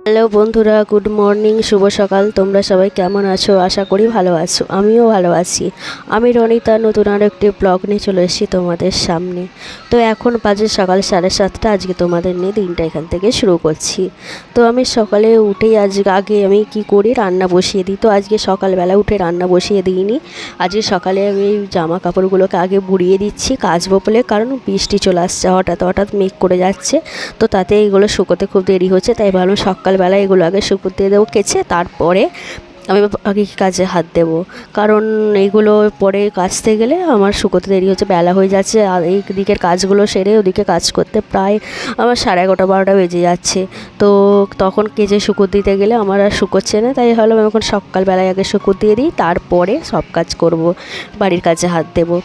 Hello বন্ধুরা, good morning, শুভ সকাল। তোমরা সবাই কেমন আছো? আশা করি ভালো আছো। আমিও ভালো আছি। আমি রনিতা নতুন আর একটি ব্লগ নিয়ে চলে এসেছি তোমাদের সামনে। তো এখন বাজে সকাল 7:30। আজকে তোমাদের নিয়ে দিনটা এখান থেকে শুরু করছি। তো আমি সকালে উঠেই আগে আমি কি করি, রান্না বসিয়ে দিই। তো আজকে সকালবেলা উঠে রান্না বসিয়ে দিইনি। আজকে সকালে আমি জামা কাপড়গুলোকে আগে বুড়িয়ে দিচ্ছি কাচবো বলে, কারণ বৃষ্টি চলে আসছে, হঠাৎ হঠাৎ মেঘ করে যাচ্ছে। তো তাতে এগুলো শুকোতে খুব দেরি হচ্ছে, তাই ভাবলাম সকালবেলা এগুলো আগে শুকোতে দেবো কেচে, তারপরে আমি আগে কাজে হাত দেবো। কারণ এইগুলো পরে কাচতে গেলে আমার শুকোতে দেরি হচ্ছে, বেলা হয়ে যাচ্ছে। আর এই দিকের কাজগুলো সেরে ওদিকে কাজ করতে প্রায় আমার 11:30-12টা বেজে যাচ্ছে। তো তখন কেচে শুকোতে দিতে গেলে আমার আর শুকোচ্ছে না, তাই ভাবলাম আমি এখন সকালবেলায় আগে শুকোতে দিয়ে দিই, তারপরে সব কাজ করব, বাড়ির কাজে হাত দেবো।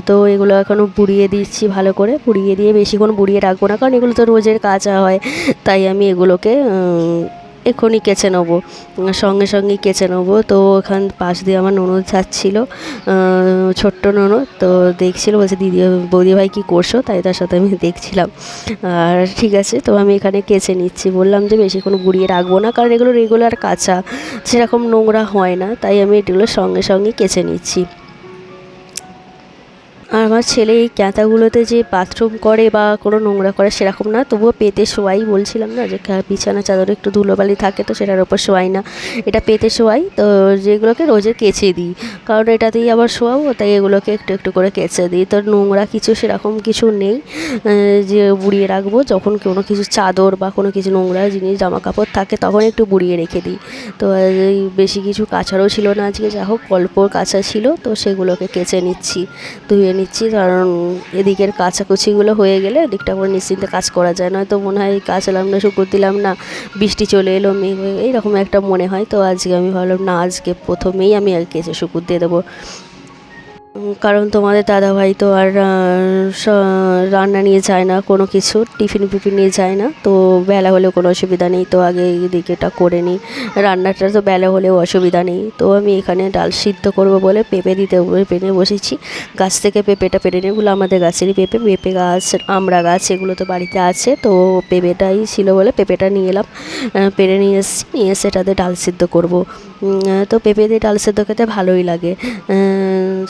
তো এগুলো এখনও বুড়িয়ে দিচ্ছি, ভালো করে বুড়িয়ে দিয়ে বেশিক্ষণ বুড়িয়ে রাখবো না, কারণ এগুলো তো রোজের কাচা হয়। তাই আমি এগুলোকে এক্ষুনি কেচে নেবো, সঙ্গে সঙ্গেই কেচে নেবো। তো ওখান পাশ দিয়ে আমার ননদ যাচ্ছিলো, ছোট্ট ননদ। তো দেখছিল, বলছে দিদি বৌদি ভাই কী করছো, তাই তার সাথে আমি দেখছিলাম। আর ঠিক আছে, তো আমি এখানে কেচে নিচ্ছি। বললাম যে বেশিক্ষণ বুড়িয়ে রাখবো না, কারণ এগুলো রেগুলার কাচা, সেরকম নোংরা হয় না, তাই আমি এগুলো সঙ্গে সঙ্গেই কেচে নিচ্ছি। আর আমার ছেলে এই ক্যাঁথাগুলোতে যে বাথরুম করে বা কোনো নোংরা করে সেরকম না, তবুও পেতে শোয়াই। বলছিলাম না যে বিছানা চাদরে একটু ধুলোবালি থাকে, তো সেটার ওপর শোয়াই না, এটা পেতে শোয়াই। তো যেগুলোকে রোজে কেচে দিই, কারণ এটাতেই আবার শোয়াবো, তাই এগুলোকে একটু একটু করে কেচে দিই। তো নোংরা কিছু সেরকম কিছু নেই যে বুড়িয়ে রাখবো। যখন কোনো কিছু চাদর বা কোনো কিছু নোংরা জিনিস জামা কাপড় থাকে তখন একটু বুড়িয়ে রেখে দিই। তো এই বেশি কিছু কাচারও ছিল না আজকে, যা হোক অল্প কাচা ছিল, তো সেগুলোকে কেচে নিচ্ছি, ধুয়ে নিচ্ছি। কারণ এদিকের কাচাকুচিগুলো হয়ে গেলে এদিকটা করে নিশ্চিন্তে কাজ করা যায়, নয়তো মনে হয় কাচলাম না, শুকোতে দিলাম না, বৃষ্টি চলে এলো, মেঘ হয়ে এইরকম একটা মনে হয়। তো আজকে আমি ভাবলাম না, আজকে প্রথমেই আমি কেচে শুকোতে দিয়ে দেবো। কারণ তোমাদের দাদাভাই তো আর রান্না নিয়ে যায় না, কোনো কিছু টিফিন ফিফিন নিয়ে যায় না। তো বেলা হলেও কোনো অসুবিধা নেই, তো আগে এদিকে এটা করে নিই। রান্নাটা তো বেলা হলেও অসুবিধা নেই। তো আমি এখানে ডাল সিদ্ধ করব বলে পেঁপে দিতে পেরে বসেছি। গাছ থেকে পেঁপেটা পেরে নেই, বলে আমাদের গাছেরই পেঁপে, পেঁপে গাছ, আমড়া গাছ এগুলো তো বাড়িতে আছে। তো পেঁপেটাই ছিল বলে পেঁপেটা নিয়ে এলাম, পেরে নিয়ে এসেছি, নিয়ে সেটাতে ডাল সিদ্ধ করব। তো পেঁপে দিয়ে ডাল সেদ্ধ খেতে ভালোই লাগে।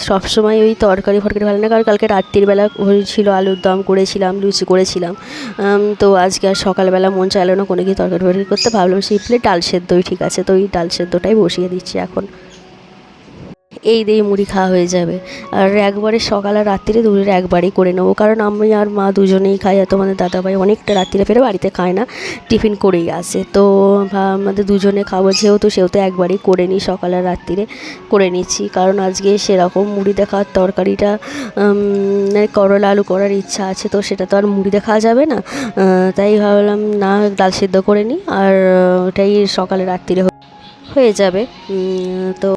সবসময় ওই তরকারি ফরকারি ভালো না, কারণ কালকে রাত্রিবেলা হয়েছিল আলুর দম করেছিলাম, লুচি করেছিলাম। তো আজকে আর সকালবেলা মন চাইলো না কোনো কিছু তরকারি ফরকারি করতে, ভাবলাম সিম্পলি ডাল সেদ্ধই ঠিক আছে। তো ওই ডাল সেদ্ধটাই বসিয়ে দিচ্ছি এখন। এই দিয়ে মুড়ি খাওয়া হয়ে যাবে। আর একবারে সকাল আর রাত্রিরে দুপুরে একবারেই করে নেবো, কারণ আমি আর মা দুজনেই খাই। আর তোমাদের দাদাভাই অনেকটা রাত্রিরে ফেরে বাড়িতে খায় না, টিফিন করেই আসে। তো আমাদের দুজনে খাবো যেহেতু, সেহেতু একবারেই করে নিই, সকাল আর রাত্রিরে করে নিচ্ছি। কারণ আজকে সেরকম মুড়িতে খাওয়ার তরকারিটা করলা আলু করার ইচ্ছা আছে, তো সেটা তো আর মুড়িতে খাওয়া যাবে না। তাই ভাবলাম না, ডাল সিদ্ধ করে নিই, আর ওটাই সকালে রাত্রিরে হয়ে যাবে। তো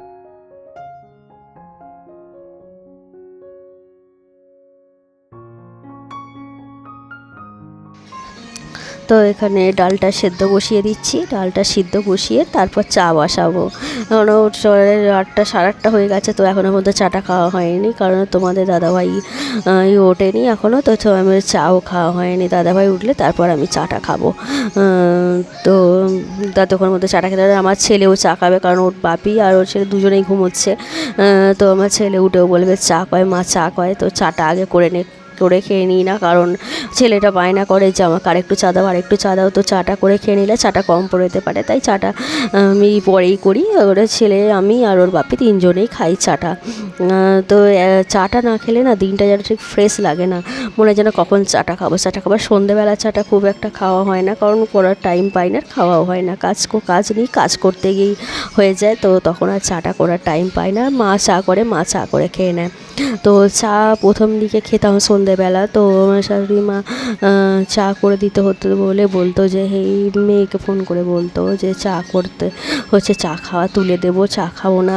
তো এখানে ডালটা সেদ্ধ বসিয়ে দিচ্ছি, ডালটা সিদ্ধ বসিয়ে তারপর চা বসাবো। এখনও 8টা 8:30 হয়ে গেছে, তো এখনও পর্যন্ত চাটা খাওয়া হয়নি, কারণ তোমাদের দাদাভাই ওঠেনি এখনও। তো আমি চাও খাওয়া হয়নি, দাদাভাই উঠলে তারপর আমি চাটা খাবো। তো ততক্ষণের মধ্যে চাটা খেতে হবে। আমার ছেলেও চা খাবে, কারণ ওর বাপি আর ওর ছেলে দুজনেই ঘুমোচ্ছে। তো আমার ছেলে উঠেও বলবে চা কয় মা, চা কয়। তো চাটা আগে করে খেয়ে নিই না, কারণ ছেলেটা বায়না করে যে আমাকে আরেকটু চা দাও, আরেকটু চা দাও। তো চাটা করে খেয়ে নিলে চাটা কম পড়ে যেতে পারে, তাই চাটা আমি পরেই করি। ওরা ছেলে, আমি আর ওর বাপি তিনজনেই খাই চাটা। তো চাটা না খেলে না দিনটা যেন ঠিক ফ্রেশ লাগে না, মনে হয় যেন কখন চাটা খাবো। সন্ধেবেলা চাটা খুব একটা খাওয়া হয় না, কারণ করার টাইম পাই না, খাওয়াও হয় না। কাজ নেই, কাজ করতে গিয়েই হয়ে যায়, তো তখন আর চাটা করার টাইম পাই না। মা চা করে, মা চা করে খেয়ে নেয়। তো চা প্রথম দিকে খেতাম সন্ধেবেলা, তো আমার শাশুড়ি মা চা করে দিতে হতো বলে বলতো যে এই মেয়েকে ফোন করে বলতো যে চা করতে হচ্ছে, চা খাওয়া তুলে দেবো, চা খাবো না,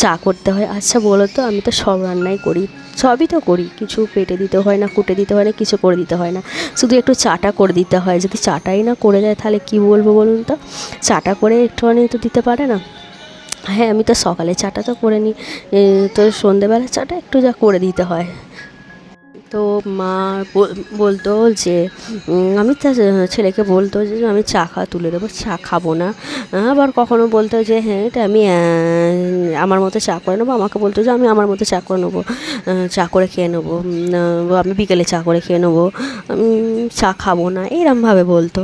চা করতে হয়। আচ্ছা বলো তো, আমি তো সব রান্নাই করি, সবই তো করি, কিছু পেটে দিতে হয় না, কুটে দিতে হয় না, কিছু করে দিতে হয় না, শুধু একটু চাটা করে দিতে হয়। যদি চাটাই না করে দেয় তাহলে কি বলবো বলুন তো, চাটা করে একটুখানি তো দিতে পারে না। হ্যাঁ, আমি তো সকালে চাটা তো করে নিই, তো সন্ধেবেলা চাটা একটু যা করে দিতে হয়। তো মা বলতো যে আমি তার ছেলেকে বলতো যে আমি চা তুলে দেবো, চা খাবো না। আবার কখনো বলতো যে হ্যাঁ এটা আমি আমার মতো চা করে নেবো, আমাকে বলতো যে আমি আমার মতো চা করে নেবো, চা করে খেয়ে নেবো, আমি বিকেলে চা করে খেয়ে নেবো, আমি চা খাবো না, এরমভাবে বলতো।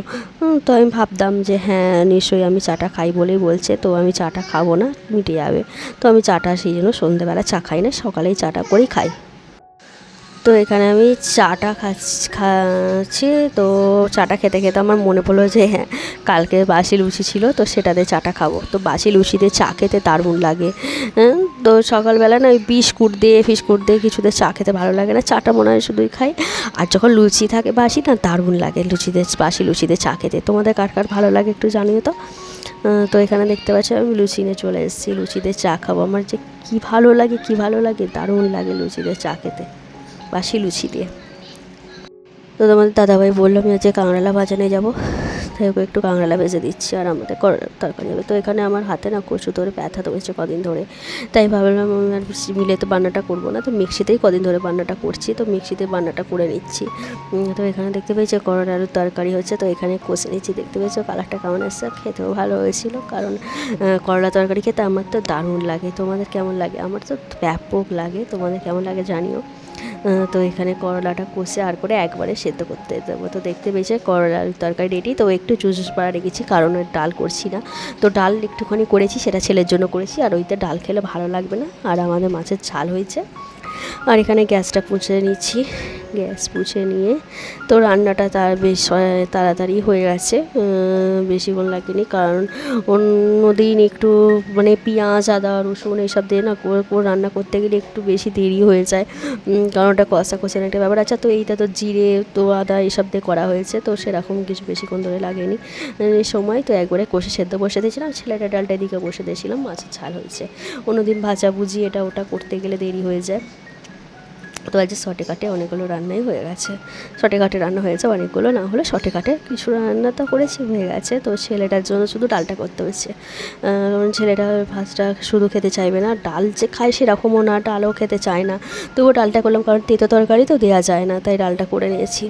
তো আমি ভাবতাম যে হ্যাঁ নিশ্চয়ই আমি চাটা খাই বলেই বলছে, তো আমি চাটা খাবো না, মিটে যাবে। তো আমি চাটা সেই জন্য সন্ধ্যেবেলা চা খাই না, সকালেই চাটা করেই খাই। তো এখানে আমি চাটা খাচ্ছি। তো চাটা খেতে খেতে আমার মনে পড়লো যে হ্যাঁ কালকে বাসি লুচি ছিল, তো সেটাতে চাটা খাবো। তো বাসি লুচিতে চা খেতে দারুণ লাগে। তো সকালবেলা না ওই বিস্কুট দিয়ে ফিস্কুট দিয়ে কিছুতে চা খেতে ভালো লাগে না, চাটা মনে হয় শুধুই খাই। আর যখন লুচি থাকে বাসি না, দারুণ লাগে বাসি লুচিতে চা খেতে। তোমাদের কার কার ভালো লাগে একটু জানিও তো। তো এখানে দেখতে পাচ্ছি আমি লুচি নিয়ে চলে এসেছি, লুচিতে চা খাবো। আমার যে কী ভালো লাগে, দারুণ লাগে লুচিতে চা খেতে, বাসি লুচি দিয়ে। তো তোমাদের দাদাভাই বললো আমি আজকে কাঁকড়ালা বাজানে যাবো, তাই ওকে একটু কাঁকড়ালা ভেজে দিচ্ছি আর আমাদের করলার তরকারি হবে। তো এখানে আমার হাতে না কচু ধরে ব্যথা ধরেছে কদিন ধরে, তাই ভাবলাম আমি আর মিলে তো বান্নাটা করবো না, তো মিক্সিতেই কদিন ধরে বান্নাটা করছি, তো মিক্সিতে বান্নাটা করে নিচ্ছি। তো এখানে দেখতে পেয়েছো করলা আলুর তরকারি হচ্ছে, তো এখানে কষে নিচ্ছি। দেখতে পেয়েছো কালারটা কেমন এসছে, খেতেও ভালো হয়েছিল, কারণ করলা তরকারি খেতে আমার তো দারুণ লাগে। তোমাদের কেমন লাগে? আমার তো ব্যাপক লাগে, তোমাদের কেমন লাগে জানিও। তো এখানে করলাটা কষে আর করে একবারে সেদ্ধ করতে দেবো। তো দেখতে পেয়েছে করলার তরকারি রেডি। তো একটু জুস পাড়া রেখেছি, কারণ ডাল করছি না, তো ডাল একটুখানি করেছি, সেটা ছেলের জন্য করেছি, আর ওইতে ডাল খেলে ভালো লাগবে না। আর আমাদের মাছের ঝাল হয়েছে। আর এখানে গ্যাসটা পুছে নিচ্ছি, গ্যাস পুছে নিয়ে তো রান্নাটা তার বেশ তাড়াতাড়ি হয়ে গেছে, বেশিক্ষণ লাগেনি, কারণ অন্যদিন একটু মানে পেঁয়াজ আদা রসুন এইসব দিয়ে না রান্না করতে গেলে একটু বেশি দেরি হয়ে যায়, কারণ ওটা কষার একটা ব্যাপার আছে। তো এইটা তো জিরে তো আদা এইসব দিয়ে করা হয়েছে, তো সেরকম কিছু বেশিক্ষণ ধরে লাগেনি সময়। তো একবারে কষে সেদ্ধ বসে দিয়েছিলাম, ছেলেটা ডালটা এদিকে বসে দিয়েছিলাম, মাছের ঝাল হয়েছে। অন্যদিন ভাজাভুজি এটা ওটা করতে গেলে দেরি হয়ে যায়। তো আজ শর্টে কাটে অনেকগুলো রান্নাই হয়ে গেছে, শর্টে কাটে রান্না হয়েছে অনেকগুলো, না হলে শর্টে কাটে কিছু রান্না তো করেছি হয়ে গেছে। তো ছেলেটার জন্য শুধু ডালটা করতে হয়েছে, কারণ ছেলেটা ভাতটা শুধু খেতে চাইবে না, ডাল যে খায় সেরকমও না, ডালও খেতে চায় না, তবুও ডালটা করলাম, কারণ তেতো তরকারি তো দেওয়া যায় না, তাই ডালটা করে নিয়েছি।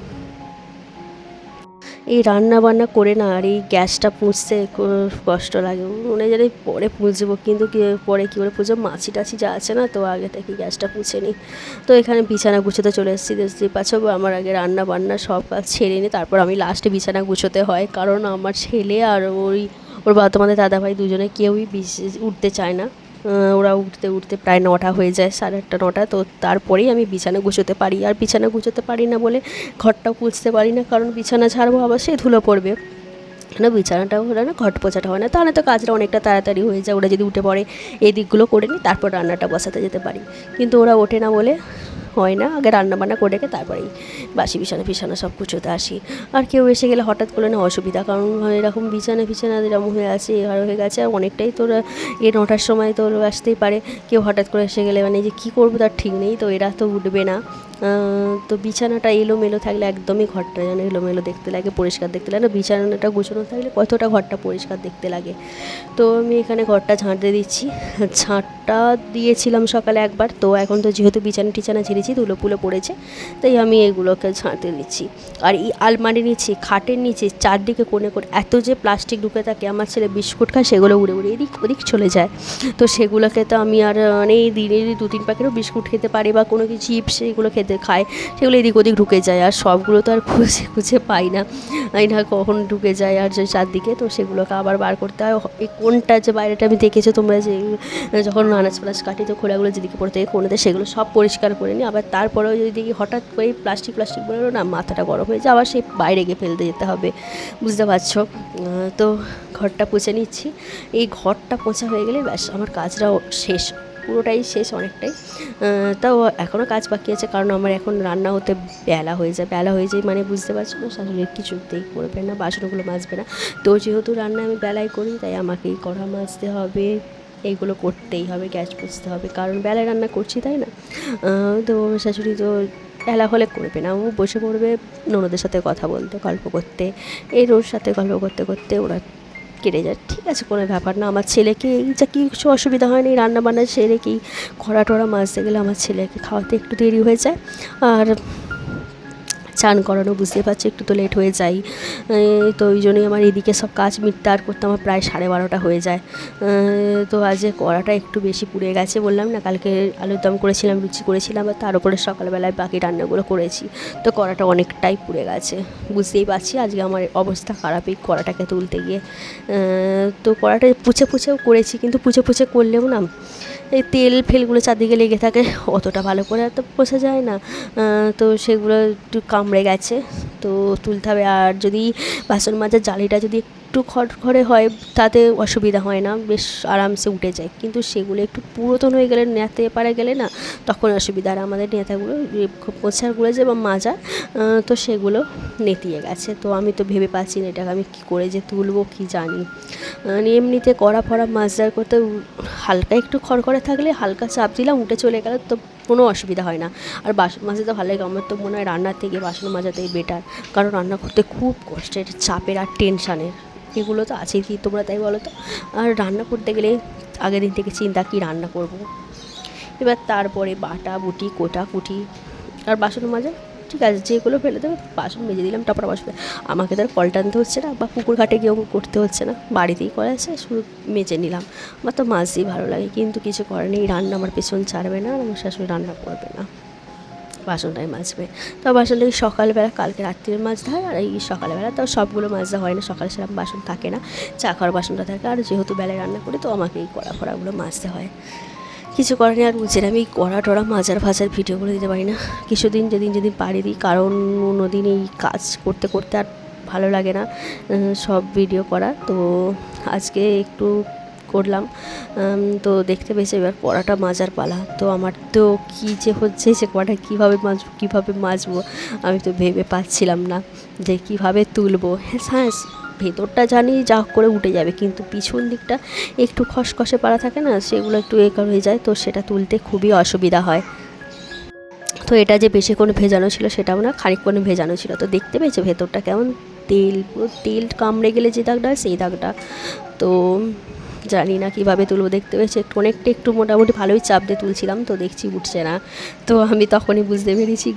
এই রান্না বান্না করে না আর এই গ্যাসটা পুঁছতে কষ্ট লাগে, মনে হয় জানি পরে পুঁছবো, কিন্তু পরে কী করে পুঁছবো, মাছি টাছি যা আছে না, তো আগে থেকে গ্যাসটা পুঁছে নিই। তো এখানে বিছানা গুছোতে চলে এসেছি, দেখতে পাচ্ছ আমার আগে রান্না বান্না সব কাজ ছেড়ে নিই, তারপর আমি লাস্টে বিছানা গুছোতে হয়, কারণ আমার ছেলে আর ওর তোমাদের দাদাভাই দুজনে কেউই উঠতে চায় না, ওরা উঠতে উঠতে প্রায় 9টা হয়ে যায়, 8:30 9টা, তো তারপরেই আমি বিছানা গুছোতে পারি। আর বিছানা গুছোতে পারি না বলে ঘরটাও পুছতে পারি না, কারণ বিছানা ছাড়বো আবার সেই ধুলো পড়বে না, বিছানাটাও হলে না, ঘট পোছাটা হয় না, তাহলে তো কাজটা অনেকটা তাড়াতাড়ি হয়ে যায়। ওরা যদি উঠে পড়ে এই দিকগুলো করে নিই, তারপর রান্নাটা বসাতে যেতে পারি, কিন্তু ওরা ওঠে না বলে হয় না, আগে রান্নাবান্না করে রেখে তারপরেই বাসি বিছানা সব গুছোতে আসি। আর কেউ এসে গেলে হঠাৎ করে না অসুবিধা, কারণ এরকম বিছানা এরকম হয়ে আছে, এবার হয়ে গেছে, আর অনেকটাই তোর 9টার সময় তো আসতেই পারে, কেউ হঠাৎ করে এসে গেলে মানে যে কী করবো তার ঠিক নেই, তো এরা তো উঠবে না। তো বিছানাটা এলোমেলো থাকলে একদমই ঘরটা যেন এলোমেলো দেখতে লাগে, পরিষ্কার দেখতে লাগে না, বিছানাটা গুছানো থাকলে কতটা ঘরটা পরিষ্কার দেখতে লাগে। তো আমি এখানে ঘরটা ঝাঁট দিয়ে দিচ্ছি, ঝাঁটটা দিয়েছিলাম সকালে একবার, তো এখন তো যেহেতু বিছানা ঝেড়েছি ধুলো পুলো পড়েছে, তাই আমি এগুলোকে ঝাঁটতে দিচ্ছি। আর এই আলমারির নিচে খাটের নিচে চারদিকে কোণে কোণে এত যে প্লাস্টিক ঢুকে থাকে, আমার ছেলে বিস্কুট খায় সেগুলো উড়ে উড়ে এদিক ওদিক চলে যায়, তো সেগুলোকে তো আমি আর মানে দিনে 2-3 প্যাকেটও বিস্কুট খেতে পারি বা কোনো কিছু চিপস এগুলো খেতে খায়, সেগুলো এদিক ওদিক ঢুকে যায়, আর সবগুলো তো আর খুঁজে পাই না, কখন ঢুকে যায় আর যে চারদিকে, তো সেগুলোকে আবার বার করতে হয়। এই কোনটা যে বাইরেটা আমি দেখেছো তোমরা যে যখন আনাজ ফানাজ কাটি, তো খোলাগুলো যেদিকে পড়ে থাকে কোনোতে, সেগুলো সব পরিষ্কার করে নিই, আবার তারপরেও যদি দেখি হঠাৎ করে প্লাস্টিক বলে না, মাথাটা গরম হয়ে যায়, আবার সেই বাইরে গিয়ে ফেলতে যেতে হবে, বুঝতে পারছো। তো ঘরটা পুছে নিচ্ছি, এই ঘরটা পোছা হয়ে গেলে ব্যাস আমার কাজটাও শেষ, পুরোটাই শেষ অনেকটাই। তাও এখনও কাজ বাকি আছে, কারণ আমার এখন রান্না হতে বেলা হয়ে যায় মানে বুঝতে পারছো না, শাশুড়ির কিছুতেই করবে না, বাসনগুলো মাজবে না, তো যেহেতু রান্না আমি বেলায় করি, তাই আমাকেই কড়া মাজতে হবে, এইগুলো করতেই হবে, গ্যাস পুছতে হবে, কারণ বেলায় রান্না করছি তাই না। তো আমার শাশুড়ি তো বেলা হলে করবে না, ও বসে পড়বে ননদের সাথে কথা বলতে, গল্প করতে, ওর সাথে গল্প করতে করতে ওরা কেটে যায়। ঠিক আছে, কোনো ব্যাপার না, আমার ছেলেকে এই যা কিছু অসুবিধা হয়নি, রান্নাবান্না সেরে কি খরা টরা মাজতে গেলে আমার ছেলেকে খাওয়াতে একটু দেরি হয়ে যায়। আর চান করানো, বুঝতে পারছি একটু তো লেট হয়ে যায়। তো ওই জন্যই আমার এদিকে সব কাজ মিটতে আর করতে আমার প্রায় 12:30 হয়ে যায়। তো আজ কড়াটা একটু বেশি পুড়ে গেছে, বললাম না কালকে আলুর দম করেছিলাম, লুচি করেছিলাম, আর তার উপরে সকালবেলায় বাকি রান্নাগুলো করেছি, তো কড়াটা অনেকটাই পুড়ে গেছে। বুঝতেই পারছি আজকে আমার অবস্থা খারাপ এই কড়াটাকে তুলতে গিয়ে। তো কড়াটা পুছেও করেছি, কিন্তু পুছে করলেও না এই তেল ফেলগুলো চারদিকে লেগে থাকে, অতটা ভালো করে তো পোছা যায় না। তো সেগুলো একটু কামড়ে গেছে, তো তুলতে হবে। আর যদি বাসন মাজার জালিটা যদি একটু খড়খড়ে হয় তাতে অসুবিধা হয় না, বেশ আরামসে উঠে যায়, কিন্তু সেগুলো একটু পুরাতন হয়ে গেলে, নেতে পারে গেলে না, তখন অসুবিধা। আর আমাদের নেতাগুলো পোছাগুলো যে বা মাজা, তো সেগুলো নেতিয়ে গেছে, তো আমি তো ভেবে পাচ্ছি না এটাকে আমি কী করে যে তুলবো কি জানি। এমনিতে কড়া ফড়া মাজদার করতে হালকা একটু খড়খড়ে থাকলে হালকা চাপ দিলাম উঠে চলে গেল, তো কোনো অসুবিধা হয় না। আর বাসন মাজতে ভালো লাগে, আমার তো মনে হয় রান্নার থেকে বাসন মাজাতেই বেটার, কারণ রান্না করতে খুব কষ্টের, চাপের আর টেনশানের, এগুলো তো আছেই, কি তোমরা তাই বলো তো। আর রান্না করতে গেলে আগের দিন থেকে চিন্তা কী রান্না করব, এবার তারপরে বাটা বুটি কোটা কুটি আর বাসন মাজা, ঠিক আছে যেগুলো ফেলে দেবে বাসন মেজে দিলাম, টাপড়া বাসন। আমাকে তো আর কল টানতে হচ্ছে না বা পুকুর ঘাটে গিয়েও করতে হচ্ছে না, বাড়িতেই করা আছে, শুধু মেজে নিলাম। আমার তো মাজতেই ভালো লাগে, কিন্তু কিছু করার নেই, রান্না আমার পেছন ছাড়বে না, আর আমার শাশুড়ি রান্না করবে না, বাসনটাই মাজবে। তো বাসনটা সকালবেলা কালকে রাত্রির মাজতে হয়, আর এই সকালবেলা তো সবগুলো মাজতে হয় না, সকালে সেরকম বাসন থাকে না, চা খাওয়ার বাসনটা থাকে, আর যেহেতু বেলায় রান্না করি তো আমাকে এই কড়া ফড়াগুলো মাজতে হয়। কিছু করার নেই। আর বুঝছেন আমি এই কড়া টড়া মাজার ভাজার ভিডিওগুলো দিতে পারি না, কিছুদিন যেদিন পারি দিই, কারণ অন্যদিন এই কাজ করতে করতে আর ভালো লাগে না সব ভিডিও করা, তো আজকে একটু করলাম। তো দেখতে পেয়েছি এবার কড়াটা মাজার পালা, তো আমার তো কী যে হচ্ছে যে কড়াটা কীভাবে মাজবো আমি তো ভেবে পাচ্ছিলাম না যে কীভাবে তুলবো। হ্যাঁ, ভেতরটা জানি যা করে উঠে যাবে, কিন্তু পিছন দিকটা একটু খসখসে পাড়া থাকে না, সেগুলো একটু একার হয়ে যায়, তো সেটা তুলতে খুবই অসুবিধা হয়। তো এটা যে বেশিক্ষণ ভেজানো ছিল সেটাও না, খানিকক্ষণ ভেজানো ছিল, তো দেখতে পেয়েছে ভেতরটা কেমন তেল কামড়ে গেলে যে দাগটা সেই দাগটা। তো জানি না কীভাবে তুলবো, দেখতে পেয়েছি একটু মোটামুটি ভালোই চাপ দিয়ে তুলছিলাম, তো দেখছি উঠছে না, তো আমি তখনই বুঝতে পেরেছি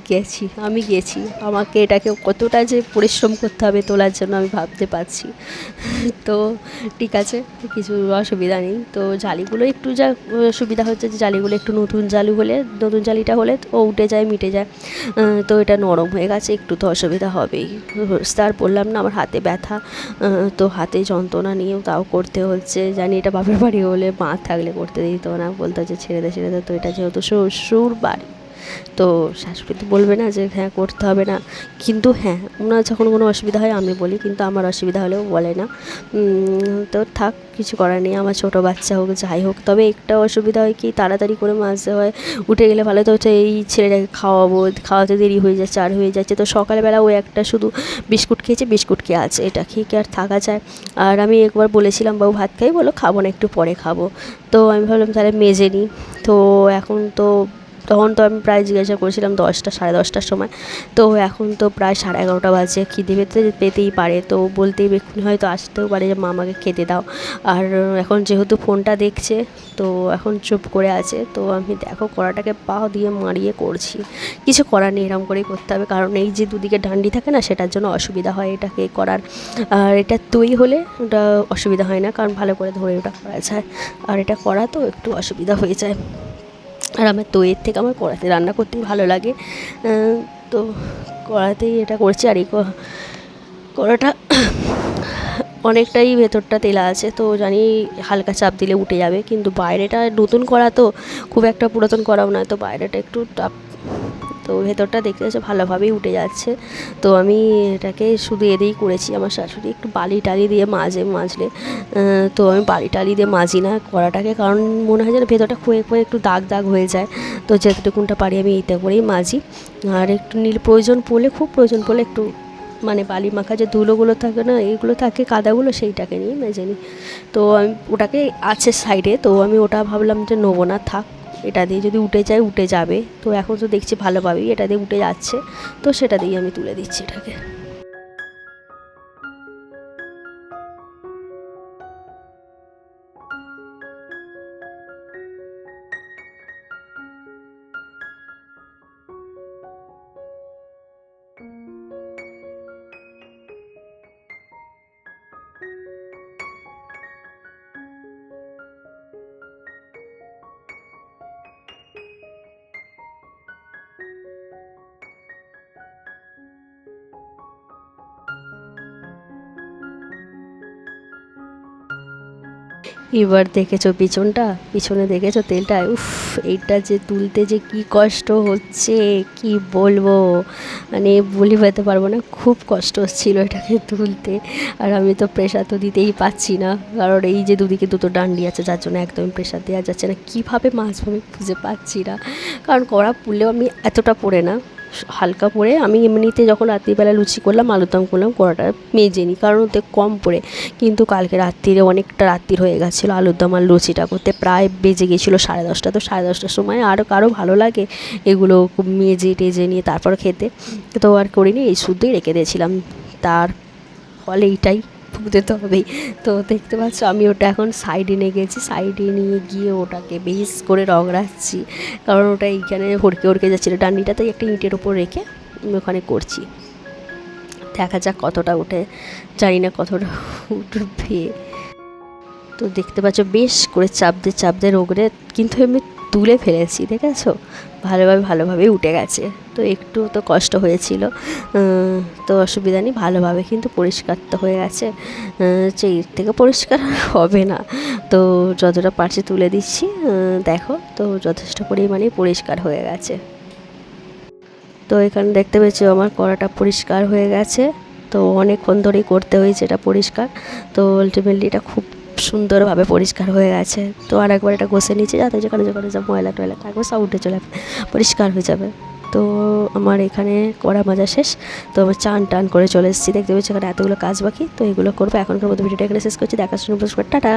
আমি গেছি, আমাকে এটাকে কতটা যে পরিশ্রম করতে হবে তোলার জন্য আমি ভাবতে পারছি। তো ঠিক আছে, কিছু অসুবিধা নেই। তো জালিগুলো একটু যা সুবিধা হচ্ছে যে জালিগুলো একটু নতুন জালিটা হলে ও উঠে যায় মিটে যায়, তো এটা নরম হয়ে গেছে, একটু তো অসুবিধা হবেই। তার বললাম না আমার হাতে ব্যথা, তো হাতে যন্ত্রণা নিয়েও তাও করতে হচ্ছে। জানি এটা বাপের বাড়ি হলে মা থাকলে করতে দিত না, বলতো যে ছেড়ে দে, তো এটা যেহেতু শ্বশুর বাড়ি, তো শাশুড়ি তো বলবে না যে হ্যাঁ করতে হবে না, কিন্তু হ্যাঁ ওনার যখন কোনো অসুবিধা হয় আমি বলি, কিন্তু আমার অসুবিধা হলেও বলে না। তো থাক, কিছু করার নেই, আমার ছোটো বাচ্চা হোক যাই হোক। তবে একটা অসুবিধা হয় কি, তাড়াতাড়ি করে মাজতে হয়, উঠে গেলে ভালো, তো হচ্ছে এই ছেলেটাকে খাওয়াতে দেরি হয়ে যাচ্ছে, আর হয়ে যাচ্ছে, তো সকালবেলা ও একটা শুধু বিস্কুট খেয়ে আছে, এটা খেয়ে কি আর থাকা যায়। আর আমি একবার বলেছিলাম বাবু ভাত খাই, বলো খাবো না, একটু পরে খাবো, তো আমি ভাবলাম তাহলে মেজে নিই। তো এখন তো তখন তো আমি প্রায় জিজ্ঞাসা করেছিলাম 10টার সময়, তো এখন তো প্রায় 11:30 বাজে, খিদে পেতেই পারে, তো বলতেই এক্ষুনি হয়তো আসতেও পারে যে মা আমাকে খেতে দাও। আর এখন যেহেতু ফোনটা দেখছে, তো এখন চুপ করে আছে, তো আমি দেখো কড়াটাকে পা দিয়ে মারিয়ে করছি, কিছু করার নেই, এরকম করেই করতে হবে, কারণ এই যে দুদিকে ডান্ডি থাকে না, সেটার জন্য অসুবিধা হয় এটাকে করার। আর এটা হলে ওটা অসুবিধা হয় না, কারণ ভালো করে ধরে ওটা করা যায়, আর এটা করা তো একটু অসুবিধা হয়ে যায়। আর আমার দইয়ের থেকে আমার কড়াতে রান্না করতেই ভালো লাগে, তো কড়াতেই এটা করছি। আর এই কড়াটা অনেকটাই ভেতরটা তেলা আছে, তো জানি হালকা চাপ দিলে উঠে যাবে, কিন্তু বাইরেটা নতুন করা তো খুব একটা পুরাতন করাও না, তো বাইরেটা একটু টাফ, তো ভেতরটা দেখতে যাচ্ছে ভালোভাবেই উঠে যাচ্ছে। তো আমি এটাকে শুধু দিয়েই করেছি, আমার শাশুড়ি একটু বালি টালি দিয়ে মাজলে, তো আমি বালি টালি দিয়ে মাজি না কড়াটাকে, কারণ মনে হয় যেন ভেতরটা ক্ষয়ে একটু দাগ হয়ে যায়, তো যতটুকুনটা পারি আমি এইটা করেই মাজি। আর একটু খুব প্রয়োজন পড়লে একটু মানে বালি মাখা যে ধুলোগুলো থাকে না, এইগুলো থাকে কাদাগুলো, সেইটাকে নিয়ে মেজে নিই। তো আমি ওটাকে আছে সাইডে, তো আমি ওটা ভাবলাম যে নেবো না, থাক, এটা দিয়ে যদি উঠে যায় উঠে যাবে, তো এখন তো দেখছি ভালোভাবেই এটা দিয়ে উঠে যাচ্ছে, তো সেটা দিয়ে আমি তুলে দিচ্ছি এটাকে। এবার দেখেছো পিছনটা, পিছনে দেখেছো তেলটা, উফ, এইটা যে তুলতে যে কি কষ্ট হচ্ছে কি বলবো, মানে বলে বোঝাতে পারবো না, খুব কষ্ট হচ্ছিল এটাকে তুলতে। আর আমি তো প্রেশার তো দিতেই পাচ্ছি না, কারণ এই যে দুদিকে দুটো ডান্ডি আছে যার জন্য একদমই প্রেশার দেওয়া যাচ্ছে না। কীভাবে মাছবো আমি খুঁজে পাচ্ছি না, কারণ কড়া পুড়লেও আমি এতটা পড়ে না, হালকা পড়ে। আমি এমনিতে যখন রাত্রিবেলা লুচি করলাম আলুরদম করলাম কড়াটা মেজে নিই, কারণ ওতে কম পড়ে। কিন্তু কালকে রাত্রিরে অনেকটা রাত্রির হয়ে গেছিলো আলুরদম আর লুচিটা করতে, প্রায় বেজে গেছিলো 10:30। তো 10:30টার সময় আরও কারো ভালো লাগে এগুলো মেজে টেজে নিয়ে তারপর খেতে, তো আর করিনি, এই শুদ্ধই রেখে দিয়েছিলাম। তার ফলে এইটাই ভুগতে তো হবেই। তো দেখতে পাচ্ছ আমি ওটা এখন সাইডে নিয়ে গেছি, সাইডে নিয়ে গিয়ে ওটাকে বেশ করে রগড়াচ্ছি, কারণ ওটা এইখানে হড়কে হড়কে যাচ্ছিলো। ডান্ডিটাতে একটা ইঁটের ওপর রেখে আমি ওখানে করছি, দেখা যাক কতটা উঠে, জানি না কতটা উঠবে। তো দেখতে পাচ্ছ বেশ করে চাপ দিয়ে রগড়ে কিন্তু এমনি তুলে ফেলেছি, দেখেছো, ভালোভাবে উঠে গেছে। তো একটু তো কষ্ট হয়েছিল, তো অসুবিধা নেই, ভালোভাবে কিন্তু পরিষ্কার তো হয়ে গেছে। যে এর থেকে পরিষ্কার হবে না, তো যতটা পারছি তুলে দিচ্ছি, দেখো তো যথেষ্ট পরিমাণে পরিষ্কার হয়ে গেছে। তো এখানে দেখতে পেয়েছি আমার কড়াটা পরিষ্কার হয়ে গেছে, তো অনেকক্ষণ ধরেই করতে হয়েছে এটা পরিষ্কার। তো আলটিমেটলি এটা খুব সুন্দরভাবে পরিষ্কার হয়ে গেছে। তো আর একবার এটা ঘষে নিচ্ছে, যাতে যেখানে যেখানে সব ময়লা টয়লা থাকবে সব উঠে চলে পরিষ্কার হয়ে যাবে। তো আমার এখানে কড়া মাজা শেষ, তো আমার চান টান করে চলে এসেছি। দেখতে পেয়েছি এখানে এতগুলো কাজ বাকি, তো এগুলো করবো। এখনকার মতো ভিডিওটা এখানে শেষ করছি, দেখার জন্য টাটা।